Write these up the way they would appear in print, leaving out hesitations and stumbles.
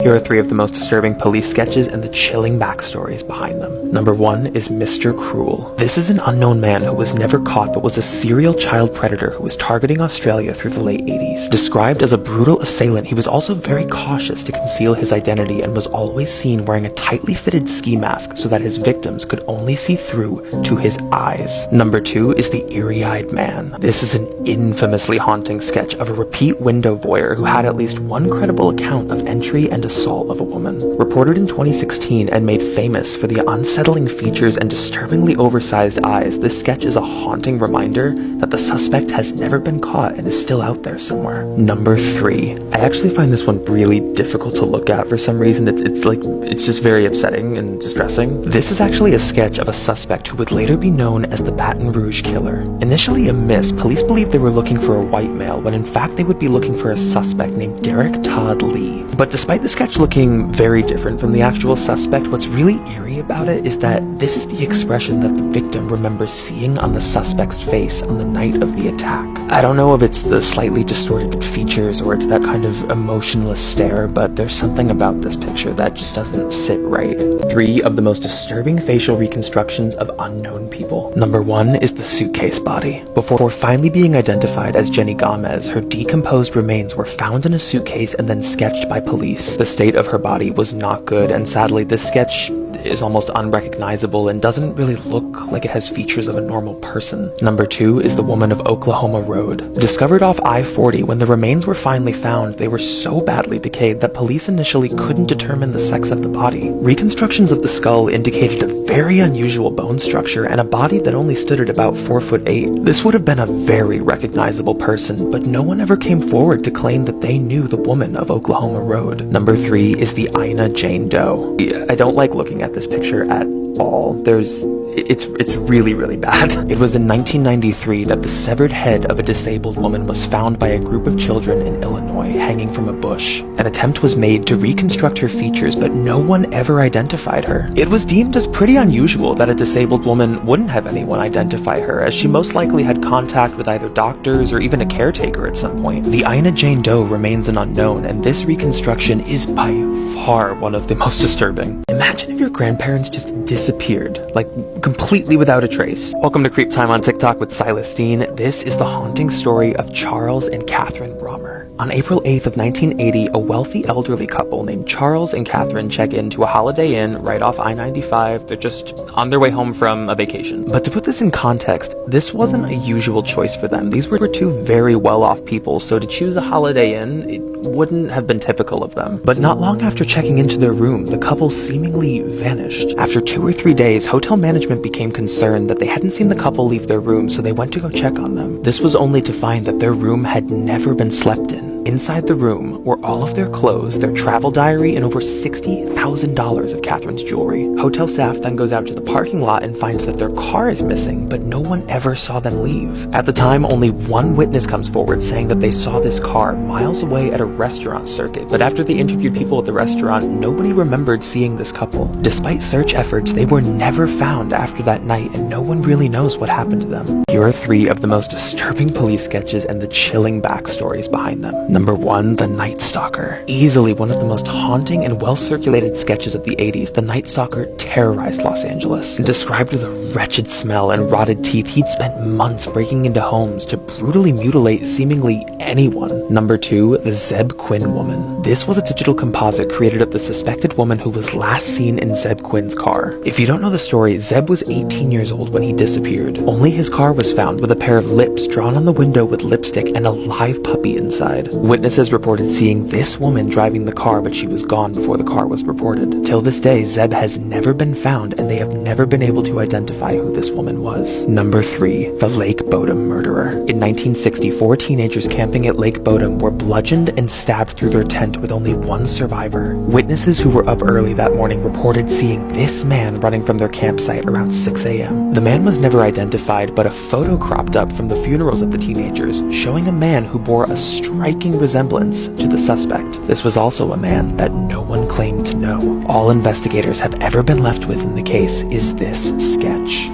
Here are 3 of the most disturbing police sketches and the chilling backstories behind them. Number 1 is Mr. Cruel. This is an unknown man who was never caught but was a serial child predator who was targeting Australia through the late 80s. Described as a brutal assailant, he was also very cautious to conceal his identity and was always seen wearing a tightly fitted ski mask so that his victims could only see through to his eyes. Number 2 is the Eerie-Eyed Man. This is an infamously haunting sketch of a repeat window voyeur who had at least one credible account of entry and assault of a woman. Reported in 2016 and made famous for the unsettling features and disturbingly oversized eyes, this sketch is a haunting reminder that the suspect has never been caught and is still out there somewhere. Number 3. I actually find this one really difficult to look at for some reason. It's just very upsetting and distressing. This is actually a sketch of a suspect who would later be known as the Baton Rouge Killer. Initially a miss, police believed they were looking for a white male when in fact they would be looking for a suspect named Derek Todd Lee. But despite the sketch looking very different from the actual suspect, what's really eerie about it is that this is the expression that the victim remembers seeing on the suspect's face on the night of the attack. I don't know if it's the slightly distorted features or it's that kind of emotionless stare, but there's something about this picture that just doesn't sit right. 3 of the most disturbing facial reconstructions of unknown people. Number 1 is the suitcase body. Before finally being identified as Jenny Gomez, her decomposed remains were found in a suitcase and then sketched by police. The state of her body was not good, and sadly this sketch is almost unrecognizable and doesn't really look like it has features of a normal person. Number 2 is the woman of Oklahoma Road. Discovered off I-40, when the remains were finally found, they were so badly decayed that police initially couldn't determine the sex of the body. Reconstructions of the skull indicated a very unusual bone structure and a body that only stood at about 4'8". This would have been a very recognizable person, but no one ever came forward to claim that they knew the woman of Oklahoma Road. Number 3 is the Ina Jane Doe. I don't like looking at this picture at all. It's really bad. It was in 1993 that the severed head of a disabled woman was found by a group of children in Illinois hanging from a bush. An attempt was made to reconstruct her features, but no one ever identified her. It was deemed as pretty unusual that a disabled woman wouldn't have anyone identify her, as she most likely had contact with either doctors or even a caretaker at some point. The Ina Jane Doe remains an unknown, and this reconstruction is by far one of the most disturbing. Imagine if your grandparents just disappeared, like completely without a trace. Welcome to Creep Time on TikTok with Silas Dean. This is the haunting story of Charles and Catherine Romer. On April 8th of 1980, a wealthy elderly couple named Charles and Catherine check into a Holiday Inn right off I-95. They're just on their way home from a vacation. But to put this in context, this wasn't a usual choice for them. These were 2 very well-off people, so to choose a Holiday Inn, it wouldn't have been typical of them. But not long after checking into their room, the couple seemingly vanished. After 2 or 3 days, hotel management became concerned that they hadn't seen the couple leave their room, so they went to go check on them. This was only to find that their room had never been slept in. Inside the room were all of their clothes, their travel diary, and over $60,000 of Catherine's jewelry. Hotel staff then goes out to the parking lot and finds that their car is missing, but no one ever saw them leave. At the time, only one witness comes forward saying that they saw this car miles away at a restaurant circuit, but after they interviewed people at the restaurant, nobody remembered seeing this couple. Despite search efforts, they were never found after that night, and no one really knows what happened to them. Here are 3 of the most disturbing police sketches and the chilling backstories behind them. Number 1, The Night Stalker. Easily one of the most haunting and well-circulated sketches of the 80s, the Night Stalker terrorized Los Angeles. Described with a wretched smell and rotted teeth, he'd spent months breaking into homes to brutally mutilate seemingly anyone. Number 2, The Zeb Quinn Woman. This was a digital composite created of the suspected woman who was last seen in Zeb Quinn's car. If you don't know the story, Zeb was 18 years old when he disappeared. Only his car was found with a pair of lips drawn on the window with lipstick and a live puppy inside. Witnesses reported seeing this woman driving the car, but she was gone before the car was reported. Till this day, Zeb has never been found, and they have never been able to identify who this woman was. Number 3, The Lake Bodom Murderer. In 1964, teenagers camping at Lake Bodom were bludgeoned and stabbed through their tent with only one survivor. Witnesses who were up early that morning reported seeing this man running from their campsite around 6 a.m. The man was never identified, but a photo cropped up from the funerals of the teenagers, showing a man who bore a striking resemblance to the suspect. This was also a man that no one claimed to know. All investigators have ever been left with in the case is this sketch.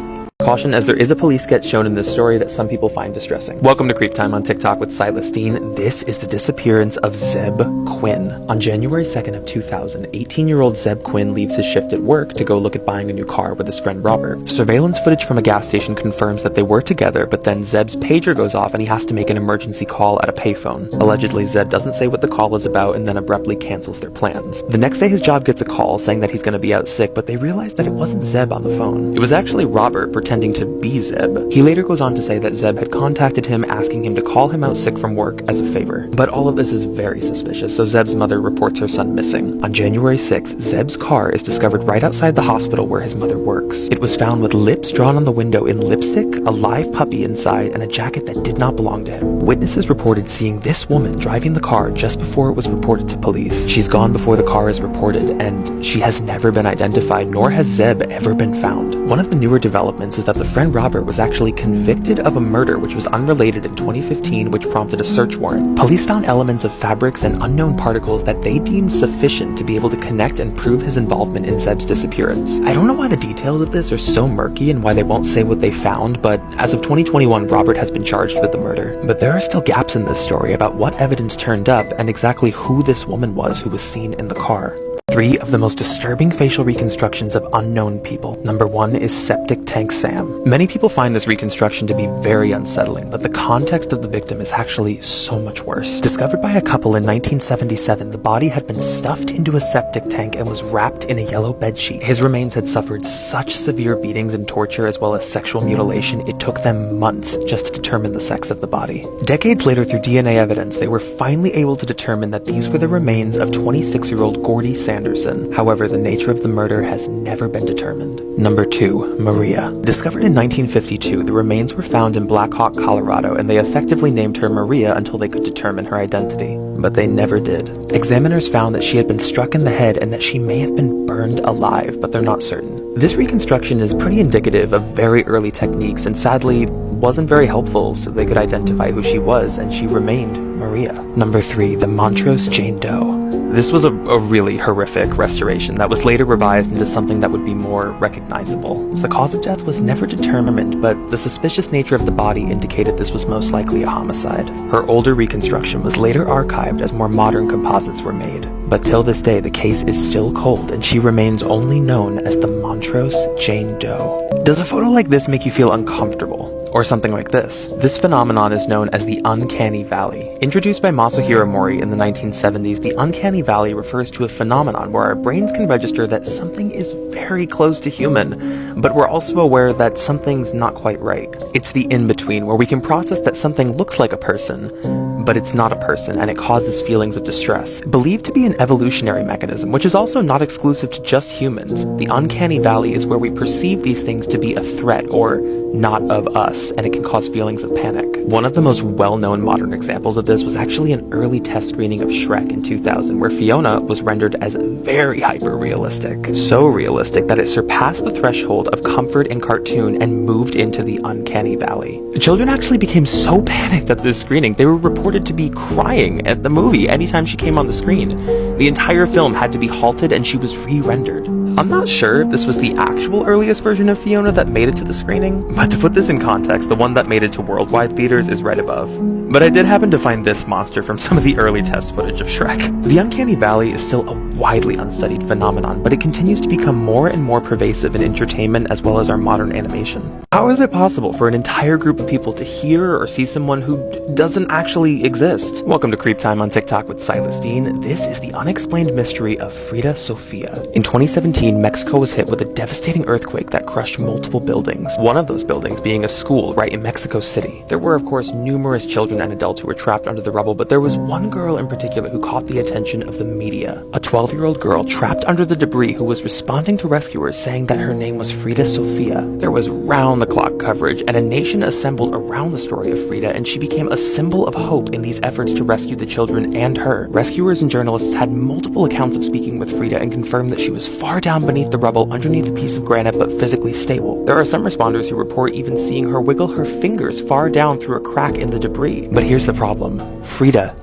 Caution, as there is a police sketch shown in this story that some people find distressing. Welcome to Creep Time on TikTok with Silas Dean. This is the disappearance of Zeb Quinn. On January 2nd of 2000, 18-year-old Zeb Quinn leaves his shift at work to go look at buying a new car with his friend Robert. Surveillance footage from a gas station confirms that they were together, but then Zeb's pager goes off and he has to make an emergency call at a payphone. Allegedly, Zeb doesn't say what the call is about and then abruptly cancels their plans. The next day, his job gets a call saying that he's going to be out sick, but they realize that it wasn't Zeb on the phone. It was actually Robert pretending to be Zeb. He later goes on to say that Zeb had contacted him asking him to call him out sick from work as a favor. But all of this is very suspicious, so Zeb's mother reports her son missing. On January 6th, Zeb's car is discovered right outside the hospital where his mother works. It was found with lips drawn on the window in lipstick, a live puppy inside, and a jacket that did not belong to him. Witnesses reported seeing this woman driving the car just before it was reported to police. She's gone before the car is reported, and she has never been identified, nor has Zeb ever been found. One of the newer developments is that the friend Robert was actually convicted of a murder which was unrelated in 2015, which prompted a search warrant. Police found elements of fabrics and unknown particles that they deemed sufficient to be able to connect and prove his involvement in Zeb's disappearance. I don't know why the details of this are so murky and why they won't say what they found, but as of 2021, Robert has been charged with the murder. But there are still gaps in this story about what evidence turned up and exactly who this woman was who was seen in the car. 3 of the most disturbing facial reconstructions of unknown people. Number 1 is Septic Tank Sam. Many people find this reconstruction to be very unsettling, but the context of the victim is actually so much worse. Discovered by a couple in 1977, the body had been stuffed into a septic tank and was wrapped in a yellow bedsheet. His remains had suffered such severe beatings and torture as well as sexual mutilation, it took them months just to determine the sex of the body. Decades later, through DNA evidence, they were finally able to determine that these were the remains of 26-year-old Gordy Sanderson. However, the nature of the murder has never been determined. Number 2, Maria. Discovered in 1952, the remains were found in Black Hawk, Colorado, and they effectively named her Maria until they could determine her identity. But they never did. Examiners found that she had been struck in the head and that she may have been burned alive, but they're not certain. This reconstruction is pretty indicative of very early techniques and sadly wasn't very helpful so they could identify who she was, and she remained Maria. Number 3, the Montrose Jane Doe. This was a really horrific restoration that was later revised into something that would be more recognizable. The cause of death was never determined, but the suspicious nature of the body indicated this was most likely a homicide. Her older reconstruction was later archived as more modern composites were made. But till this day, the case is still cold, and she remains only known as the Montrose Jane Doe. Does a photo like this make you feel uncomfortable? Or something like this? This phenomenon is known as the Uncanny Valley. Introduced by Masahiro Mori in the 1970s, the Uncanny Valley refers to a phenomenon where our brains can register that something is very close to human, but we're also aware that something's not quite right. It's the in-between, where we can process that something looks like a person, but it's not a person, and it causes feelings of distress. Believed to be an evolutionary mechanism, which is also not exclusive to just humans, the Uncanny Valley is where we perceive these things to be a threat or not of us, and it can cause feelings of panic. One of the most well-known modern examples of this was actually an early test screening of Shrek in 2000, where Fiona was rendered as very hyper-realistic. So realistic that it surpassed the threshold of comfort in cartoon and moved into the Uncanny Valley. Children actually became so panicked at this screening, they were reported to be crying at the movie anytime she came on the screen. The entire film had to be halted and she was re-rendered. I'm not sure if this was the actual earliest version of Fiona that made it to the screening, but to put this in context, the one that made it to worldwide theaters is right above. But I did happen to find this monster from some of the early test footage of Shrek. The Uncanny Valley is still a widely unstudied phenomenon, but it continues to become more and more pervasive in entertainment as well as our modern animation. How is it possible for an entire group of people to hear or see someone who doesn't actually exist? Welcome to Creep Time on TikTok with Silas Dean. This is the unexplained mystery of Frida Sofia. In 2017, Mexico was hit with a devastating earthquake that crushed multiple buildings. One of those buildings being a school right in Mexico City. There were, of course, numerous children and adults who were trapped under the rubble, but there was one girl in particular who caught the attention of the media. A 12-year-old girl trapped under the debris who was responding to rescuers saying that her name was Frida Sofia. There was round-the-clock coverage, and a nation assembled around the story of Frida, and she became a symbol of hope in these efforts to rescue the children and her. Rescuers and journalists had multiple accounts of speaking with Frida and confirmed that she was far down beneath the rubble underneath a piece of granite but physically stable. There are some responders who report even seeing her wiggle her fingers far down through a crack in the debris. But here's the problem. Frida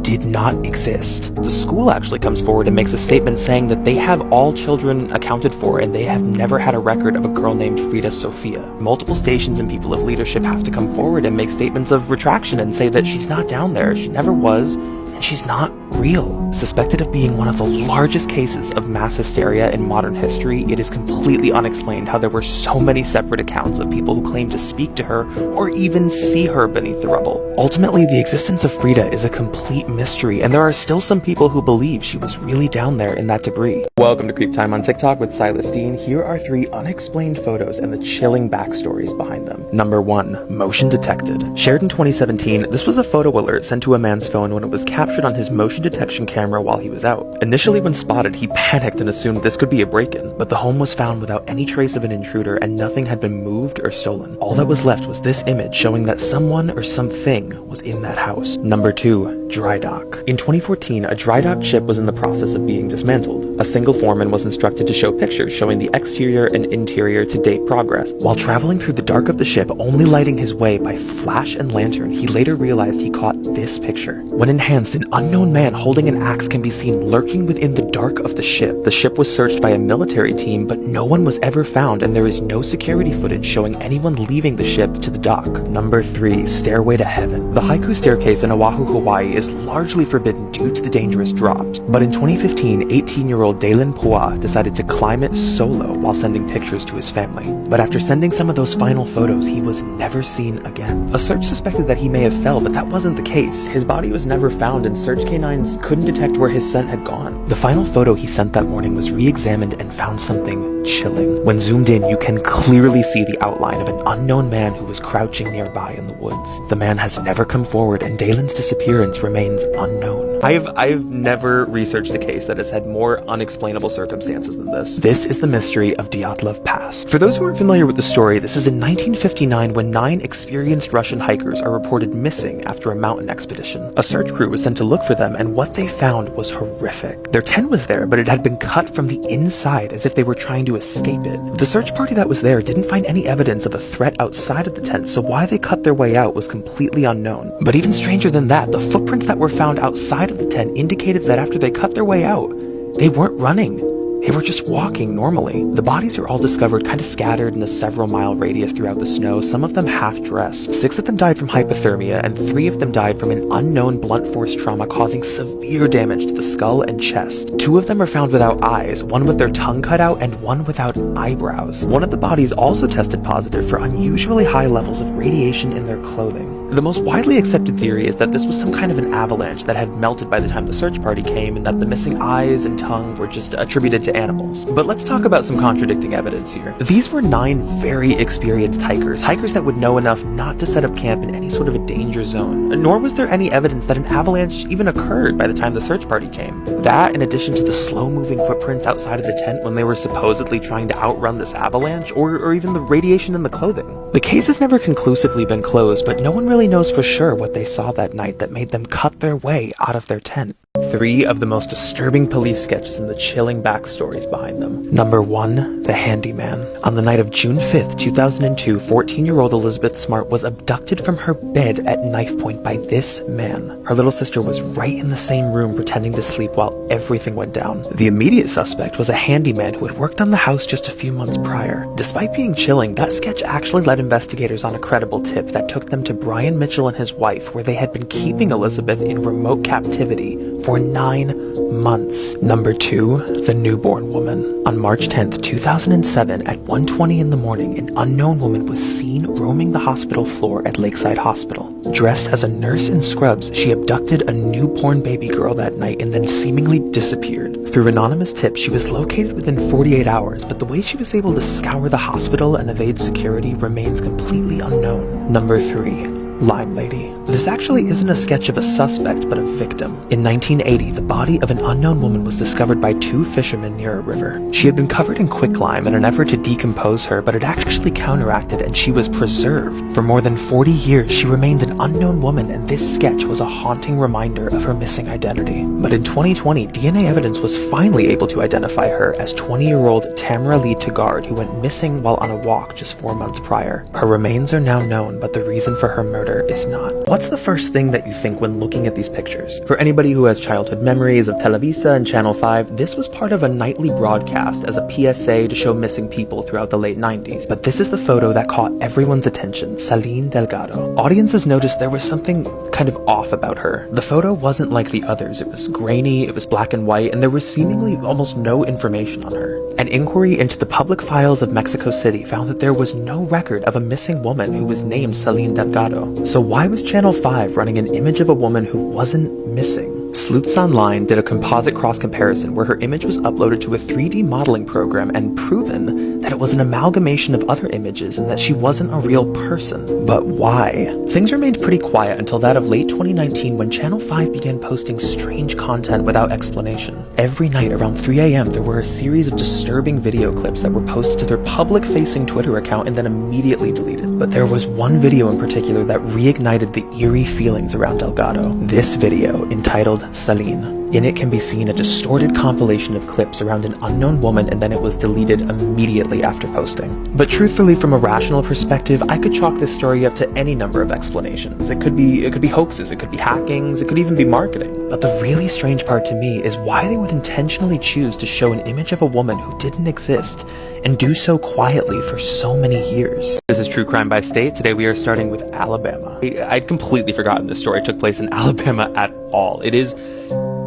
did not exist. The school actually comes forward and makes a statement saying that they have all children accounted for and they have never had a record of a girl named Frida Sofia. Multiple stations and people of leadership have to come forward and make statements of retraction and say that she's not down there, she never was, and she's not real. Suspected of being one of the largest cases of mass hysteria in modern history, it is completely unexplained how there were so many separate accounts of people who claim to speak to her or even see her beneath the rubble. Ultimately, the existence of Frida is a complete mystery, and there are still some people who believe she was really down there in that debris. Welcome to Creep Time on TikTok with Silas Dean. Here are 3 unexplained photos and the chilling backstories behind them. Number 1. Motion detected. Shared in 2017, this was a photo alert sent to a man's phone when it was captured on his motion detection camera while he was out. Initially, when spotted, he panicked and assumed this could be a break-in, but the home was found without any trace of an intruder and nothing had been moved or stolen. All that was left was this image showing that someone or something was in that house. Number 2. Dry dock. In 2014, a dry dock ship was in the process of being dismantled. A single foreman was instructed to show pictures showing the exterior and interior to date progress. While traveling through the dark of the ship, only lighting his way by flash and lantern, he later realized he caught this picture. When enhanced, an unknown man holding an axe can be seen lurking within the dark of the ship. The ship was searched by a military team, but no one was ever found, and there is no security footage showing anyone leaving the ship to the dock. Number 3. Stairway to Heaven. The Haiku Staircase in Oahu, Hawaii is largely forbidden due to the dangerous drops, but in 2015, 18-year-old Dalen Pua decided to climb it solo while sending pictures to his family. But after sending some of those final photos, he was never seen again. A search suspected that he may have fell, but that wasn't the case. His body was never found, and search canines couldn't detect where his scent had gone. The final photo he sent that morning was re-examined and found something chilling. When zoomed in, you can clearly see the outline of an unknown man who was crouching nearby in the woods. The man has never come forward, and Dalen's disappearance remains unknown. I've never researched a case that has had more unexplainable circumstances than this. This is the mystery of Dyatlov Pass. For those who aren't familiar with the story, this is in 1959 when 9 experienced Russian hikers are reported missing after a mountain expedition. A search crew was sent to look for them, and what they found was horrific. Their tent was there, but it had been cut from the inside as if they were trying to escape it. The search party that was there didn't find any evidence of a threat outside of the tent, so why they cut their way out was completely unknown. But even stranger than that, the footprints that were found outside of the tent indicated that after they cut their way out, they weren't running. They were just walking normally. The bodies are all discovered kind of scattered in a several-mile radius throughout the snow, some of them half-dressed. 6 of them died from hypothermia, and 3 of them died from an unknown blunt force trauma causing severe damage to the skull and chest. 2 of them are found without eyes, 1 with their tongue cut out, and 1 without eyebrows. 1 of the bodies also tested positive for unusually high levels of radiation in their clothing. The most widely accepted theory is that this was some kind of an avalanche that had melted by the time the search party came, and that the missing eyes and tongue were just attributed to animals. But let's talk about some contradicting evidence here. These were 9 very experienced hikers that would know enough not to set up camp in any sort of a danger zone, nor was there any evidence that an avalanche even occurred by the time the search party came. That, in addition to the slow-moving footprints outside of the tent when they were supposedly trying to outrun this avalanche, or even the radiation in the clothing. The case has never conclusively been closed, but no one really knows for sure what they saw that night that made them cut their way out of their tent. 3 of the most disturbing police sketches and the chilling backstories behind them. Number 1. The Handyman. On the night of June 5th, 2002, 14-year-old Elizabeth Smart was abducted from her bed at knife point by this man. Her little sister was right in the same room pretending to sleep while everything went down. The immediate suspect was a handyman who had worked on the house just a few months prior. Despite being chilling, that sketch actually led investigators on a credible tip that took them to Brian Mitchell and his wife, where they had been keeping Elizabeth in remote captivity for 9 months. Number 2. The Newborn Woman. On March 10th, 2007, at 1:20 in the morning, an unknown woman was seen roaming the hospital floor at Lakeside Hospital. Dressed as a nurse in scrubs, she abducted a newborn baby girl that night and then seemingly disappeared. Through anonymous tips, she was located within 48 hours, but the way she was able to scour the hospital and evade security remains completely unknown. Number 3. Lime Lady. This actually isn't a sketch of a suspect, but a victim. In 1980, the body of an unknown woman was discovered by 2 fishermen near a river. She had been covered in quicklime in an effort to decompose her, but it actually counteracted and she was preserved. For more than 40 years, she remained an unknown woman, and this sketch was a haunting reminder of her missing identity. But in 2020, DNA evidence was finally able to identify her as 20-year-old Tamara Lee Tagard, who went missing while on a walk just 4 months prior. Her remains are now known, but the reason for her murder is not. What's what's the first thing that you think when looking at these pictures? For anybody who has childhood memories of Televisa and Channel 5, this was part of a nightly broadcast as a PSA to show missing people throughout the late 90s. But this is the photo that caught everyone's attention, Celine Delgado. Audiences noticed there was something kind of off about her. The photo wasn't like the others. It was grainy, it was black and white, and there was seemingly almost no information on her. An inquiry into the public files of Mexico City found that there was no record of a missing woman who was named Celine Delgado. So why was Channel 5 running an image of a woman who wasn't missing? Sleuths Online did a composite cross-comparison where her image was uploaded to a 3D modeling program and proven that it was an amalgamation of other images and that she wasn't a real person. But why? Things remained pretty quiet until that of late 2019 when Channel 5 began posting strange content without explanation. Every night around 3 a.m. there were a series of disturbing video clips that were posted to their public-facing Twitter account and then immediately deleted. But there was one video in particular that reignited the eerie feelings around Delgado. This video, entitled Celine. In it can be seen a distorted compilation of clips around an unknown woman, and then it was deleted immediately after posting. But truthfully, from a rational perspective, I could chalk this story up to any number of explanations. It could be hoaxes, it could be hackings, it could even be marketing. But the really strange part to me is why they would intentionally choose to show an image of a woman who didn't exist, and do so quietly for so many years. This is True Crime by State. Today we are starting with Alabama. I'd completely forgotten this story took place in Alabama at all. It is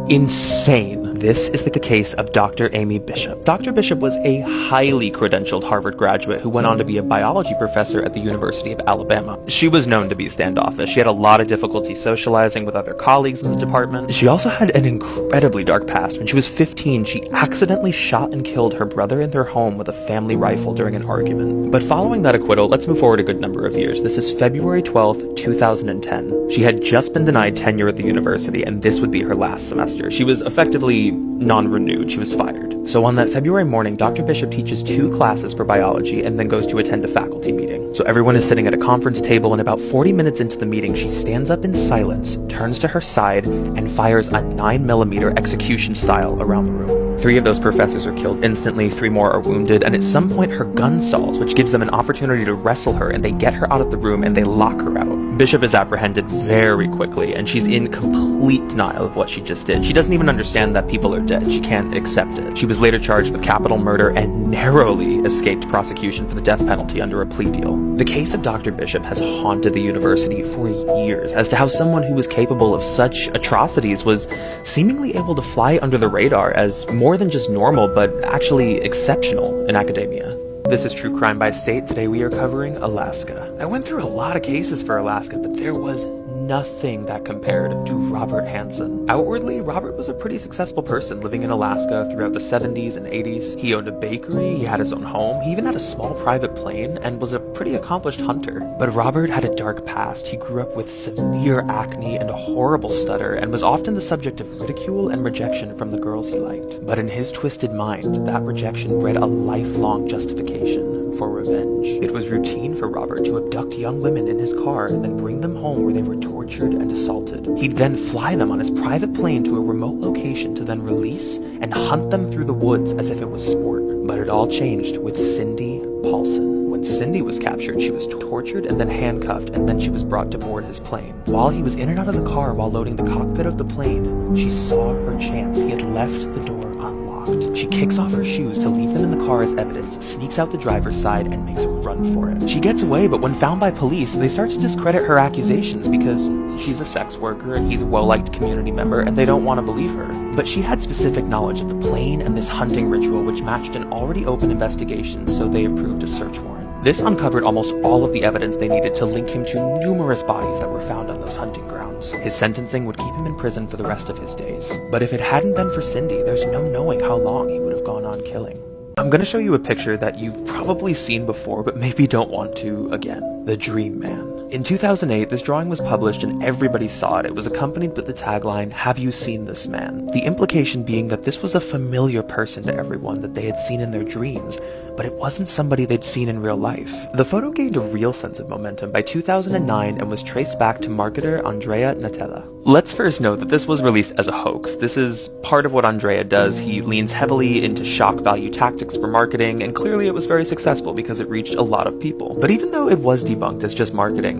insane. This is the case of Dr. Amy Bishop. Dr. Bishop was a highly credentialed Harvard graduate who went on to be a biology professor at the University of Alabama. She was known to be standoffish. She had a lot of difficulty socializing with other colleagues in the department. She also had an incredibly dark past. When she was 15, she accidentally shot and killed her brother in their home with a family rifle during an argument. But following that acquittal, let's move forward a good number of years. This is February 12th, 2010. She had just been denied tenure at the university, and this would be her last semester. She was effectively non-renewed. She was fired. So on that February morning, Dr. Bishop teaches 2 classes for biology and then goes to attend a faculty meeting. So everyone is sitting at a conference table, and about 40 minutes into the meeting, she stands up in silence, turns to her side, and fires a 9mm execution style around the room. 3 of those professors are killed instantly, 3 more are wounded, and at some point her gun stalls, which gives them an opportunity to wrestle her, and they get her out of the room and they lock her out. Bishop is apprehended very quickly, and she's in complete denial of what she just did. She doesn't even understand that people are dead. She can't accept it. She was later charged with capital murder and narrowly escaped prosecution for the death penalty under a plea deal. The case of Dr. Bishop has haunted the university for years as to how someone who was capable of such atrocities was seemingly able to fly under the radar as more than just normal, but actually exceptional in academia. This is True Crime by State. Today we are covering Alaska. I went through a lot of cases for Alaska, but there was nothing that compared to Robert Hansen. Outwardly, Robert was a pretty successful person living in Alaska throughout the 70s and 80s. He owned a bakery, he had his own home, he even had a small private plane, and was a pretty accomplished hunter. But Robert had a dark past. He grew up with severe acne and a horrible stutter, and was often the subject of ridicule and rejection from the girls he liked. But in his twisted mind, that rejection bred a lifelong justification for revenge. It was routine for Robert to abduct young women in his car and then bring them home where they were tortured and assaulted. He'd then fly them on his private plane to a remote location to then release and hunt them through the woods as if it was sport. But it all changed with Cindy Paulson. When Cindy was captured, she was tortured and then handcuffed, and then she was brought to board his plane. While he was in and out of the car while loading the cockpit of the plane, she saw her chance. He had left the door unlocked. She kicks off her shoes to leave them in the car as evidence, sneaks out the driver's side, and makes a run for it. She gets away, but when found by police, they start to discredit her accusations because she's a sex worker and he's a well-liked community member, and they don't want to believe her. But she had specific knowledge of the plane and this hunting ritual, which matched an already open investigation, so they approved a search warrant. This uncovered almost all of the evidence they needed to link him to numerous bodies that were found on those hunting grounds. His sentencing would keep him in prison for the rest of his days. But if it hadn't been for Cindy, there's no knowing how long he would have gone on killing. I'm gonna show you a picture that you've probably seen before, but maybe don't want to again. The Dream Man. In 2008, this drawing was published and everybody saw it. It was accompanied with the tagline, "Have you seen this man?" The implication being that this was a familiar person to everyone that they had seen in their dreams, but it wasn't somebody they'd seen in real life. The photo gained a real sense of momentum by 2009 and was traced back to marketer Andrea Natella. Let's first note that this was released as a hoax. This is part of what Andrea does. He leans heavily into shock value tactics for marketing, and clearly it was very successful because it reached a lot of people. But even though it was debunked as just marketing,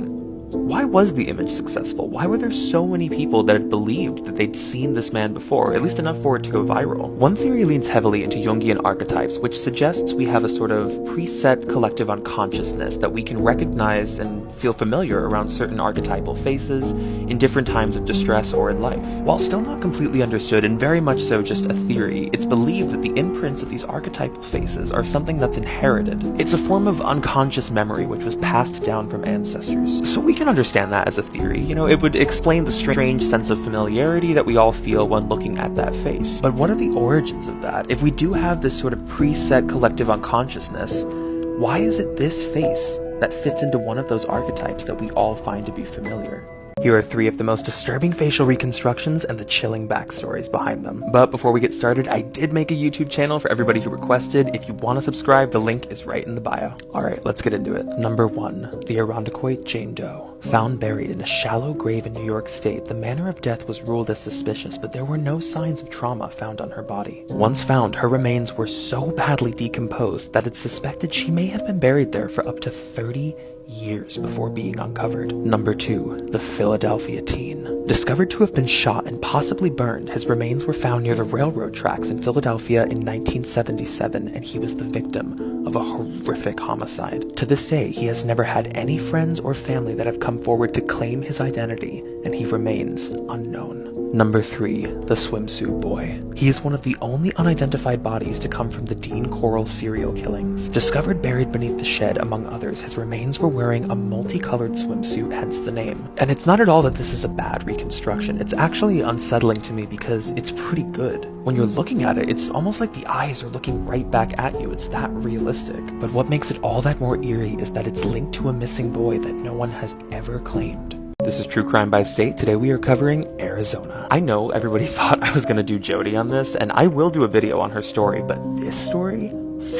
why was the image successful? Why were there so many people that had believed that they'd seen this man before, at least enough for it to go viral? One theory leans heavily into Jungian archetypes, which suggests we have a sort of preset collective unconsciousness that we can recognize and feel familiar around certain archetypal faces in different times of distress or in life. While still not completely understood and very much so just a theory, it's believed that the imprints of these archetypal faces are something that's inherited. It's a form of unconscious memory which was passed down from ancestors. So we can understand that as a theory. You know, it would explain the strange sense of familiarity that we all feel when looking at that face. But what are the origins of that? If we do have this sort of preset collective unconsciousness, why is it this face that fits into one of those archetypes that we all find to be familiar? Here are 3 of the most disturbing facial reconstructions and the chilling backstories behind them. But before we get started, I did make a YouTube channel for everybody who requested. If you want to subscribe, the link is right in the bio. Alright, let's get into it. Number 1. The Irondequoit Jane Doe. Found buried in a shallow grave in New York State, the manner of death was ruled as suspicious, but there were no signs of trauma found on her body. Once found, her remains were so badly decomposed that it's suspected she may have been buried there for up to 30 years before being uncovered. Number 2. The Philadelphia teen. Discovered to have been shot and possibly burned, his remains were found near the railroad tracks in Philadelphia in 1977, and he was the victim of a horrific homicide. To this day, he has never had any friends or family that have come forward to claim his identity, and he remains unknown. Number 3. The Swimsuit Boy. He is one of the only unidentified bodies to come from the Dean Corll serial killings. Discovered buried beneath the shed, among others, his remains were wearing a multicolored swimsuit, hence the name. And it's not at all that this is a bad reconstruction. It's actually unsettling to me because it's pretty good. When you're looking at it, it's almost like the eyes are looking right back at you. It's that realistic. But what makes it all that more eerie is that it's linked to a missing boy that no one has ever claimed. This is True Crime by State. Today we are covering Arizona. I know everybody thought I was going to do Jody on this, and I will do a video on her story, but this story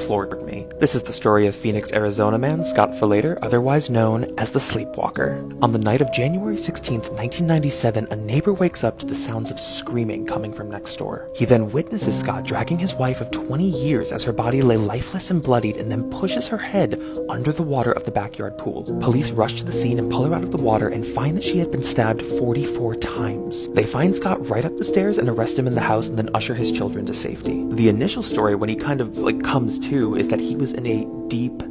floored me. This is the story of Phoenix, Arizona man Scott Falater, otherwise known as the Sleepwalker. On the night of January 16th, 1997, a neighbor wakes up to the sounds of screaming coming from next door. He then witnesses Scott dragging his wife of 20 years as her body lay lifeless and bloodied, and then pushes her head under the water of the backyard pool. Police rush to the scene and pull her out of the water and find that she had been stabbed 44 times. They find Scott right up the stairs and arrest him in the house and then usher his children to safety. The initial story, when he kind of comes to, is that he was in a deep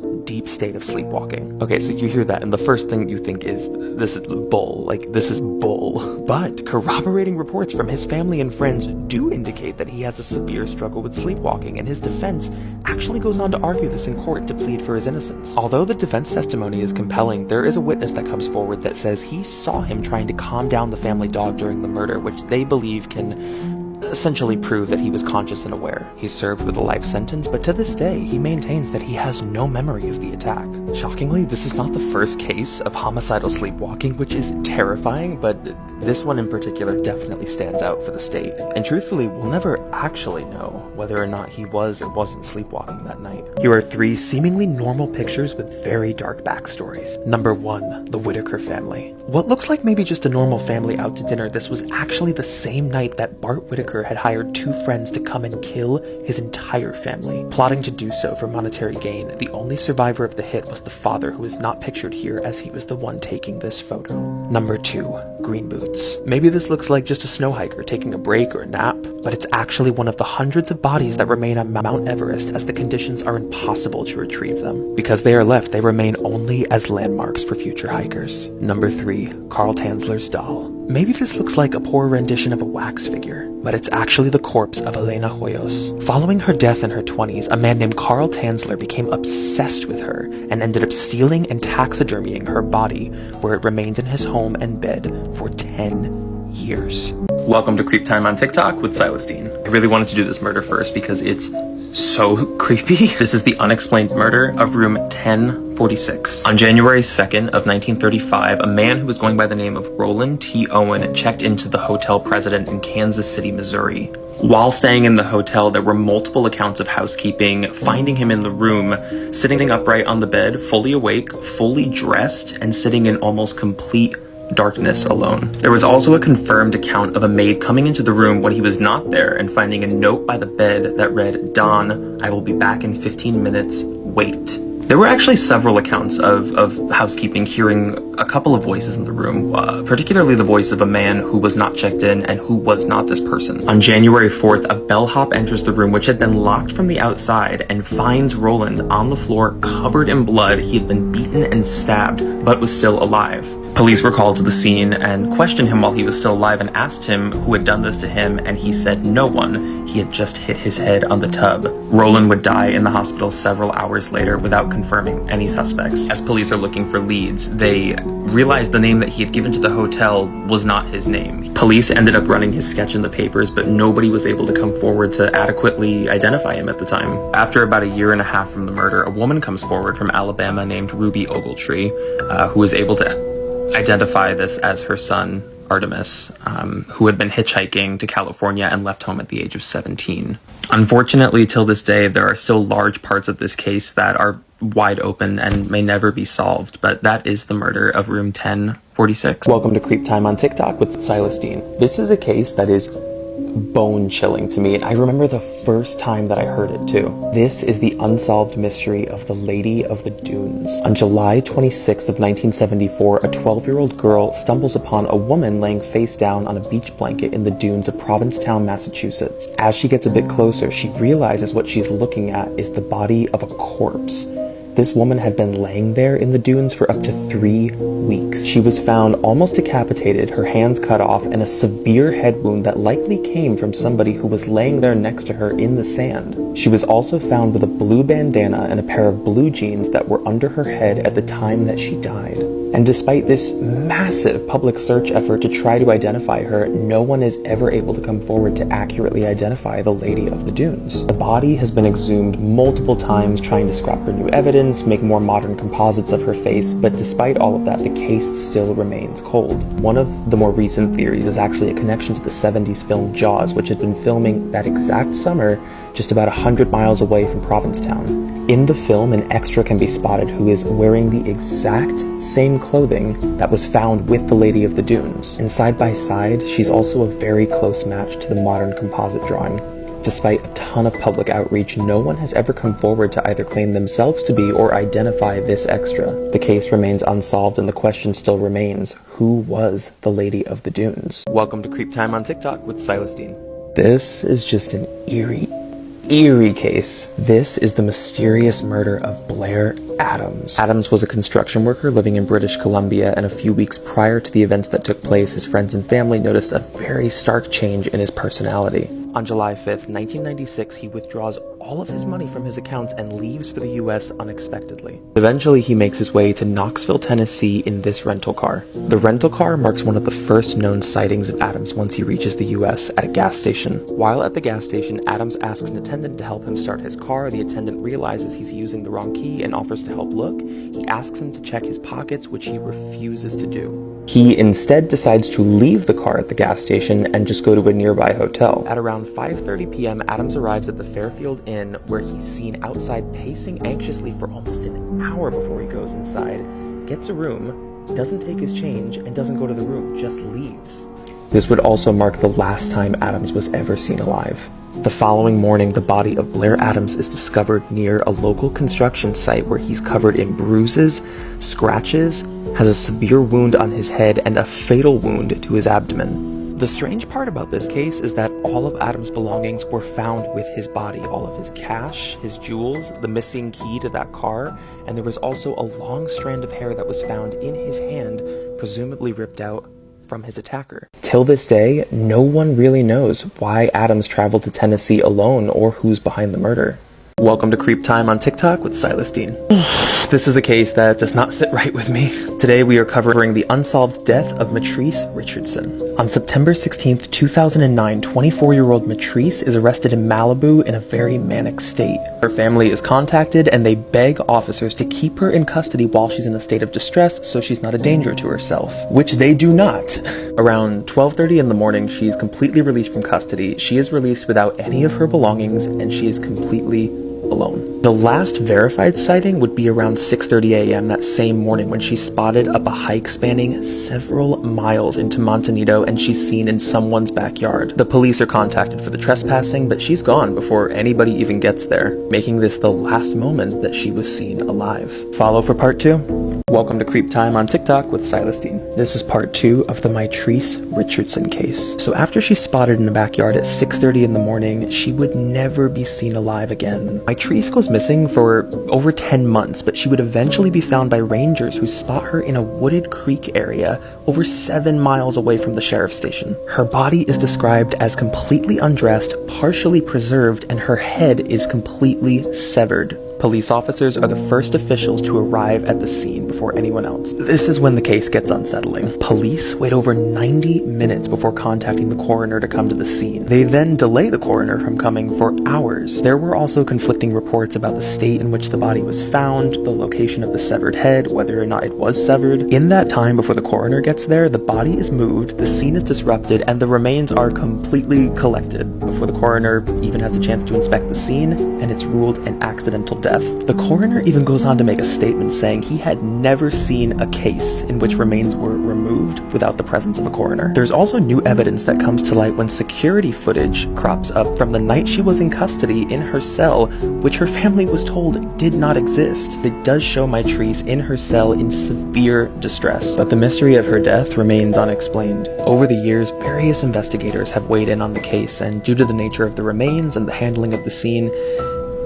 state of sleepwalking. Okay, so you hear that, and the first thing you think is, this is bull. This is bull. But corroborating reports from his family and friends do indicate that he has a severe struggle with sleepwalking, and his defense actually goes on to argue this in court to plead for his innocence. Although the defense testimony is compelling, there is a witness that comes forward that says he saw him trying to calm down the family dog during the murder, which they believe can essentially prove that he was conscious and aware. He's served with a life sentence, but to this day, he maintains that he has no memory of the attack. Shockingly, this is not the first case of homicidal sleepwalking, which is terrifying, but this one in particular definitely stands out for the state. And truthfully, we'll never actually know whether or not he was or wasn't sleepwalking that night. Here are 3 seemingly normal pictures with very dark backstories. Number 1. The Whitaker family. What looks like maybe just a normal family out to dinner, this was actually the same night that Bart Whitaker had hired 2 friends to come and kill his entire family, plotting to do so for monetary gain. The only survivor of the hit was the father, who is not pictured here as he was the one taking this photo. Number 2. Green boots. Maybe this looks like just a snow hiker taking a break or a nap, but it's actually one of the hundreds of bodies that remain on Mount Everest, as the conditions are impossible to retrieve them. Because they are left, they remain only as landmarks for future hikers. Number 3. Carl Tanzler's doll. Maybe this looks like a poor rendition of a wax figure, but it's actually the corpse of Elena Hoyos. Following her death in her 20s, a man named Carl Tanzler became obsessed with her and ended up stealing and taxidermying her body, where it remained in his home and bed for 10 years. Welcome to Creep Time on TikTok with Silas Dean. I really wanted to do this murder first because it's so creepy. This is the unexplained murder of room 1046. On January 2nd of 1935, a man who was going by the name of Roland T. Owen checked into the Hotel President in Kansas City, Missouri. While staying in the hotel, there were multiple accounts of housekeeping finding him in the room, sitting upright on the bed, fully awake, fully dressed, and sitting in almost complete darkness alone. There was also a confirmed account of a maid coming into the room when he was not there and finding a note by the bed that read, "Don, I will be back in 15 minutes, wait." There were actually several accounts of housekeeping hearing a couple of voices in the room, particularly the voice of a man who was not checked in and who was not this person. On January 4th, a bellhop enters the room, which had been locked from the outside, and finds Roland on the floor covered in blood. He had been beaten and stabbed, but was still alive. Police were called to the scene and questioned him while he was still alive and asked him who had done this to him, and he said no one. He had just hit his head on the tub. Roland would die in the hospital several hours later without confirming any suspects. As police are looking for leads, they realized the name that he had given to the hotel was not his name. Police ended up running his sketch in the papers, but nobody was able to come forward to adequately identify him at the time. After about a year and a half from the murder, a woman comes forward from Alabama named Ruby Ogletree, who was able to identify this as her son, Artemis, who had been hitchhiking to California and left home at the age of 17. Unfortunately, till this day, there are still large parts of this case that are wide open and may never be solved, but that is the murder of room 1046. Welcome to Creep Time on TikTok with Silas Dean. This is a case that is bone-chilling to me, and I remember the first time that I heard it too. This is the unsolved mystery of the Lady of the Dunes. On July 26th of 1974, a 12-year-old girl stumbles upon a woman laying face down on a beach blanket in the dunes of Provincetown, Massachusetts. As she gets a bit closer, she realizes what she's looking at is the body of a corpse. This woman had been laying there in the dunes for up to 3 weeks. She was found almost decapitated, her hands cut off, and a severe head wound that likely came from somebody who was laying there next to her in the sand. She was also found with a blue bandana and a pair of blue jeans that were under her head at the time that she died. And despite this massive public search effort to try to identify her, no one is ever able to come forward to accurately identify the Lady of the Dunes. The body has been exhumed multiple times, trying to scrap her new evidence, make more modern composites of her face, but despite all of that, the case still remains cold. One of the more recent theories is actually a connection to the 70s film Jaws, which had been filming that exact summer just about 100 miles away from Provincetown. In the film, an extra can be spotted who is wearing the exact same clothing that was found with the Lady of the Dunes. And side by side, she's also a very close match to the modern composite drawing. Despite a ton of public outreach, no one has ever come forward to either claim themselves to be or identify this extra. The case remains unsolved, and the question still remains, who was the Lady of the Dunes? Welcome to Creep Time on TikTok with Silas Dean. This is just an eerie case. This is the mysterious murder of Blair Adams. Adams was a construction worker living in British Columbia, and a few weeks prior to the events that took place, his friends and family noticed a very stark change in his personality. On July 5th, 1996, he withdraws all of his money from his accounts and leaves for the US unexpectedly. Eventually, he makes his way to Knoxville, Tennessee in this rental car. The rental car marks one of the first known sightings of Adams once he reaches the US at a gas station. While at the gas station, Adams asks an attendant to help him start his car. The attendant realizes he's using the wrong key and offers to help look. He asks him to check his pockets, which he refuses to do. He instead decides to leave the car at the gas station and just go to a nearby hotel. At around 5:30 p.m., Adams arrives at the Fairfield Inn, where he's seen outside pacing anxiously for almost an hour before he goes inside, gets a room, doesn't take his change, and doesn't go to the room, just leaves. This would also mark the last time Adams was ever seen alive. The following morning, the body of Blair Adams is discovered near a local construction site where he's covered in bruises, scratches, has a severe wound on his head, and a fatal wound to his abdomen. The strange part about this case is that all of Adams' belongings were found with his body. All of his cash, his jewels, the missing key to that car, and there was also a long strand of hair that was found in his hand, presumably ripped out from his attacker. Till this day, no one really knows why Adams traveled to Tennessee alone or who's behind the murder. Welcome to Creep Time on TikTok with Silas Dean. This is a case that does not sit right with me. Today we are covering the unsolved death of Matrice Richardson. On September 16th, 2009, 24-year-old Matrice is arrested in Malibu in a very manic state. Her family is contacted and they beg officers to keep her in custody while she's in a state of distress so she's not a danger to herself, which they do not. Around 12:30 in the morning, she is completely released from custody. She is released without any of her belongings and she is completely alone. The last verified sighting would be around 6:30 a.m. that same morning when she's spotted up a hike spanning several miles into Montanito and she's seen in someone's backyard. The police are contacted for the trespassing, but she's gone before anybody even gets there, making this the last moment that she was seen alive. Follow for part 2. Welcome to Creep Time on TikTok with Celestine. This is part 2 of the Mitrice Richardson case. So after she's spotted in the backyard at 6:30 in the morning, she would never be seen alive again. Mitrice goes missing for over 10 months, but she would eventually be found by rangers who spot her in a wooded creek area over 7 miles away from the sheriff's station. Her body is described as completely undressed, partially preserved, and her head is completely severed. Police officers are the first officials to arrive at the scene before anyone else. This is when the case gets unsettling. Police wait over 90 minutes before contacting the coroner to come to the scene. They then delay the coroner from coming for hours. There were also conflicting reports about the state in which the body was found, the location of the severed head, whether or not it was severed. In that time before the coroner gets there, the body is moved, the scene is disrupted, and the remains are completely collected before the coroner even has a chance to inspect the scene, and it's ruled an accidental death. The coroner even goes on to make a statement saying he had never seen a case in which remains were removed without the presence of a coroner. There's also new evidence that comes to light when security footage crops up from the night she was in custody in her cell, which her family was told did not exist. It does show Mitrice in her cell in severe distress, but the mystery of her death remains unexplained. Over the years, various investigators have weighed in on the case, and due to the nature of the remains and the handling of the scene,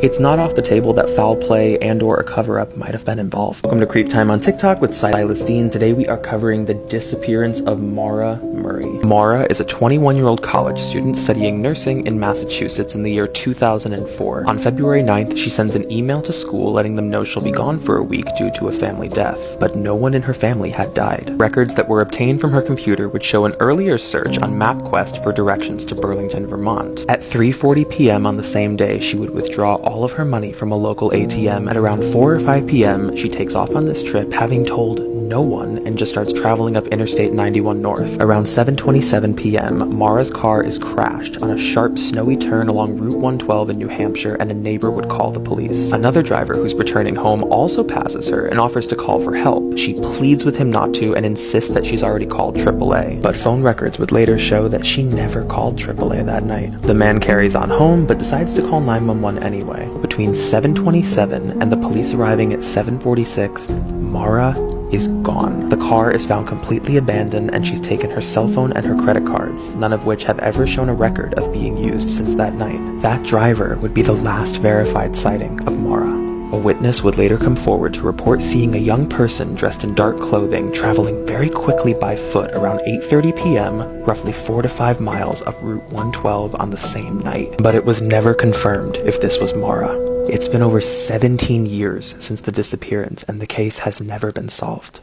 it's not off the table that foul play and or a cover-up might have been involved. Welcome to Creep Time on TikTok with Celestine. Today we are covering the disappearance of Maura Murray. Maura is a 21-year-old college student studying nursing in Massachusetts in the year 2004. On February 9th, she sends an email to school letting them know she'll be gone for a week due to a family death, but no one in her family had died. Records that were obtained from her computer would show an earlier search on MapQuest for directions to Burlington, Vermont. At 3:40 p.m. on the same day, she would withdraw all of her money from a local ATM. At around 4 or 5 p.m., she takes off on this trip, having told no one, and just starts traveling up Interstate 91 north. Around 7:27 p.m., Maura's car is crashed on a sharp, snowy turn along Route 112 in New Hampshire, and a neighbor would call the police. Another driver who's returning home also passes her and offers to call for help. She pleads with him not to and insists that she's already called AAA, but phone records would later show that she never called AAA that night. The man carries on home, but decides to call 911 anyway. Between 7:27 and the police arriving at 7:46, Maura is gone. The car is found completely abandoned, and she's taken her cell phone and her credit cards, none of which have ever shown a record of being used since that night. That driver would be the last verified sighting of Maura. A witness would later come forward to report seeing a young person dressed in dark clothing traveling very quickly by foot around 8:30 p.m., roughly 4 to 5 miles up Route 112 on the same night. But it was never confirmed if this was Maura. It's been over 17 years since the disappearance, and the case has never been solved.